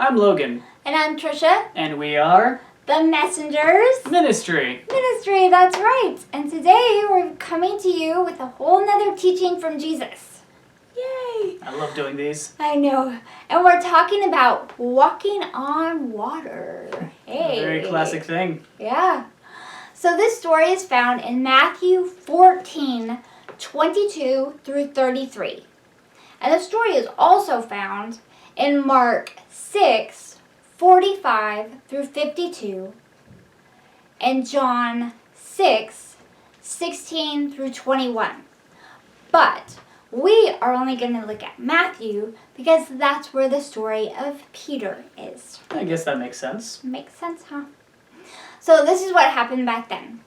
I'm Logan. And I'm Tricia. And we are... The Messengers. Ministry. Ministry, that's right. And today we're coming to you with a whole nother teaching from Jesus. Yay! I love doing these. I know. And we're talking about walking on water. Hey. A very classic thing. Yeah. So this story is found in Matthew 14, 22 through 33. And the story is also found in Mark 6, 45 through 52, and John 6, 16 through 21. But we are only going to look at Matthew because that's where the story of Peter is. I guess that makes sense. Makes sense, huh? So this is what happened back then.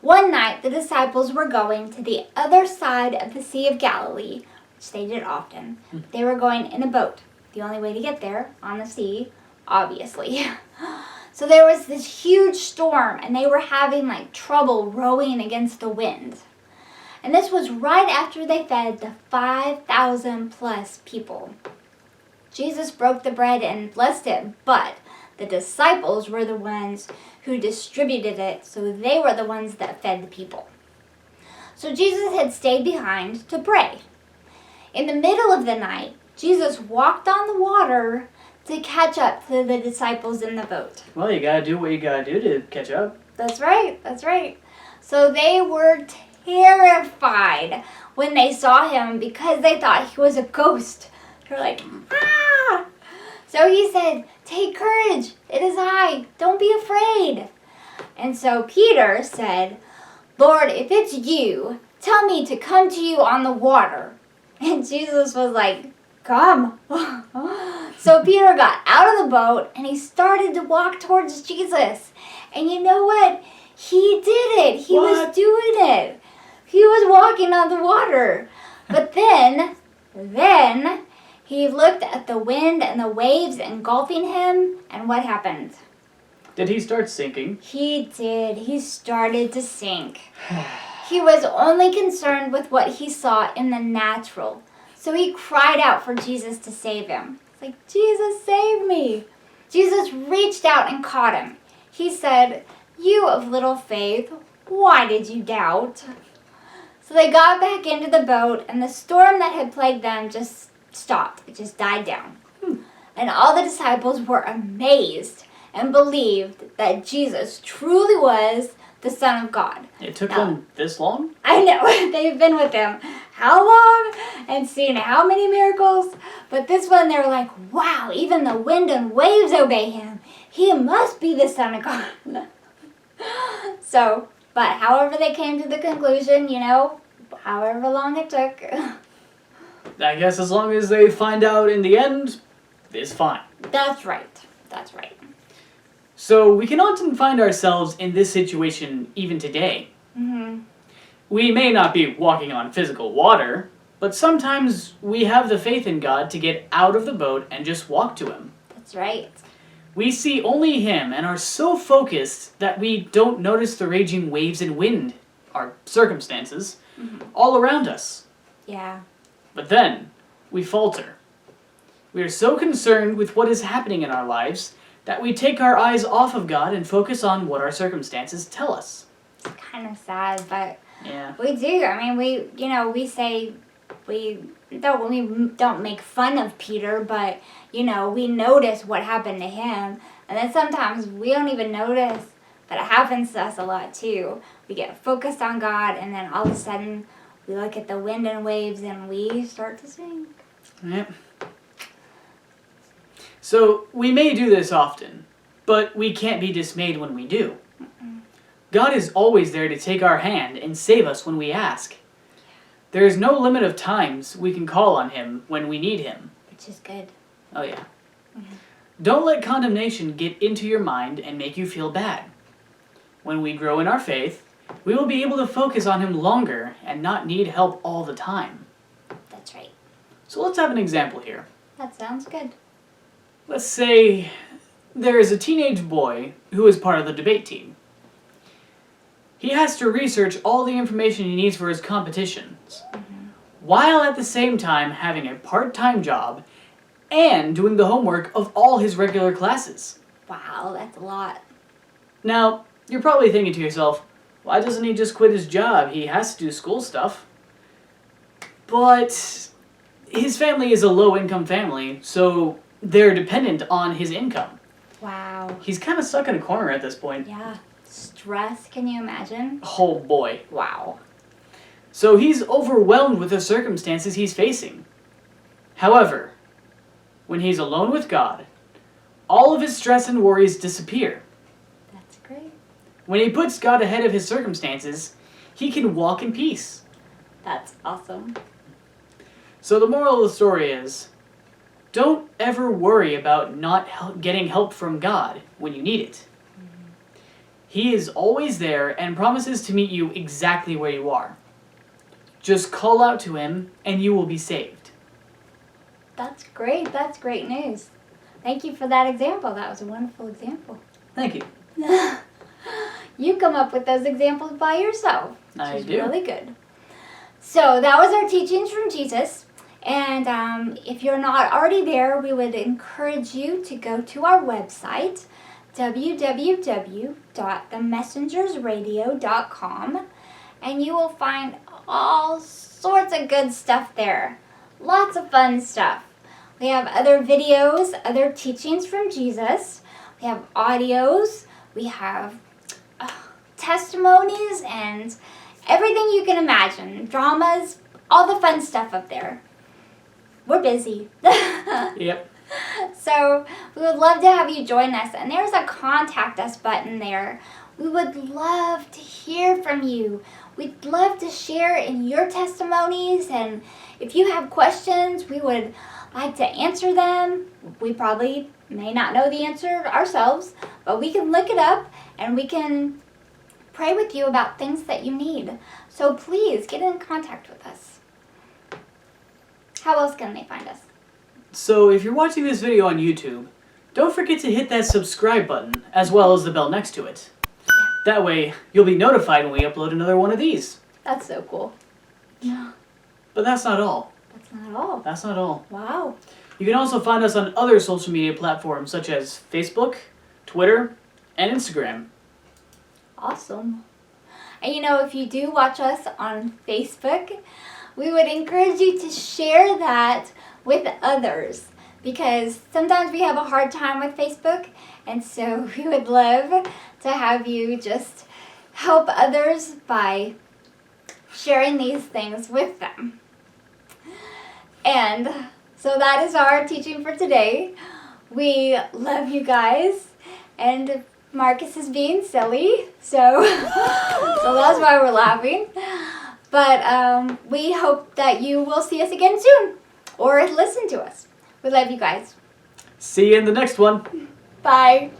One night, the disciples were going to the other side of the Sea of Galilee, which they did often. They were going in a boat. The only way to get there, on the sea, obviously. So there was this huge storm, and they were having trouble rowing against the wind. And this was right after they fed the 5,000 plus people. Jesus broke the bread and blessed it, but the disciples were the ones who distributed it, so they were the ones that fed the people. So Jesus had stayed behind to pray. In the middle of the night, Jesus walked on the water to catch up to the disciples in the boat. Well, you gotta do what you gotta do to catch up. That's right, that's right. So they were terrified when they saw him because they thought he was a ghost. They're like, ah! So he said, "Take courage, it is I, don't be afraid." And so Peter said, "Lord, if it's you, tell me to come to you on the water." And Jesus was like, "Come." So Peter got out of the boat and he started to walk towards Jesus. And you know what? He did it. He was doing it. He was walking on the water. But then he looked at the wind and the waves engulfing him, and what happened? Did he start sinking? He did. He started to sink. He was only concerned with what he saw in the natural. So he cried out for Jesus to save him. It's like, "Jesus, save me." Jesus reached out and caught him. He said, "You of little faith, why did you doubt?" So they got back into the boat, and the storm that had plagued them just stopped. It just died down. And all the disciples were amazed and believed that Jesus truly was the Son of God. It took them this long? I know. They've been with him how long and seen how many miracles. But this one, they were like, wow, even the wind and waves obey him. He must be the Son of God. So, but however they came to the conclusion, however long it took. I guess as long as they find out in the end, it's fine. That's right. That's right. So we can often find ourselves in this situation even today. Mm-hmm. We may not be walking on physical water, but sometimes we have the faith in God to get out of the boat and just walk to him. That's right. We see only him and are so focused that we don't notice the raging waves and wind, our circumstances, all around us. Yeah. But then, we falter. We are so concerned with what is happening in our lives that we take our eyes off of God and focus on what our circumstances tell us. It's kind of sad, but yeah, we do. I mean, we say we don't make fun of Peter, but we notice what happened to him, and then sometimes we don't even notice, but it happens to us a lot too. We get focused on God, and then all of a sudden we look at the wind and waves, and we start to sink. Yep. So, we may do this often, but we can't be dismayed when we do. God is always there to take our hand and save us when we ask. There is no limit of times we can call on him when we need him. Which is good. Oh yeah. Don't let condemnation get into your mind and make you feel bad. When we grow in our faith, we will be able to focus on him longer and not need help all the time. That's right. So let's have an example here. That sounds good. Let's say there is a teenage boy who is part of the debate team. He has to research all the information he needs for his competitions, while at the same time having a part-time job and doing the homework of all his regular classes. Wow, that's a lot. Now, you're probably thinking to yourself, why doesn't he just quit his job? He has to do school stuff. But his family is a low-income family, so they're dependent on his income. Wow. He's kind of stuck in a corner at this point. Yeah. Stress, can you imagine? Oh boy. Wow. So he's overwhelmed with the circumstances he's facing. However, when he's alone with God, all of his stress and worries disappear. That's great. When he puts God ahead of his circumstances, he can walk in peace. That's awesome. So the moral of the story is, don't ever worry about not getting help from God when you need it. He is always there and promises to meet you exactly where you are. Just call out to him and you will be saved. That's great. That's great news. Thank you for that example. That was a wonderful example. Thank you. You come up with those examples by yourself, which I is do. really good. So that was our teachings from Jesus. And if you're not already there, we would encourage you to go to our website, www.themessengersradio.com, and you will find all sorts of good stuff there. Lots of fun stuff. We have other videos, other teachings from Jesus. We have audios. We have testimonies and everything you can imagine. Dramas, all the fun stuff up there. We're busy. Yep. So we would love to have you join us. And there's a contact us button there. We would love to hear from you. We'd love to share in your testimonies. And if you have questions, we would like to answer them. We probably may not know the answer ourselves, but we can look it up and we can pray with you about things that you need. So please get in contact with us. How else can they find us? So if you're watching this video on YouTube, don't forget to hit that subscribe button as well as the bell next to it. That way, you'll be notified when we upload another one of these. That's so cool. Yeah. But that's not all. That's not all. That's not all. Wow. You can also find us on other social media platforms such as Facebook, Twitter, and Instagram. Awesome. And you know, if you do watch us on Facebook, we would encourage you to share that with others, because sometimes we have a hard time with Facebook, and so we would love to have you just help others by sharing these things with them. And so that is our teaching for today. We love you guys, and Marcus is being silly, so that's why we're laughing. But we hope that you will see us again soon, or listen to us. We love you guys. See you in the next one. Bye.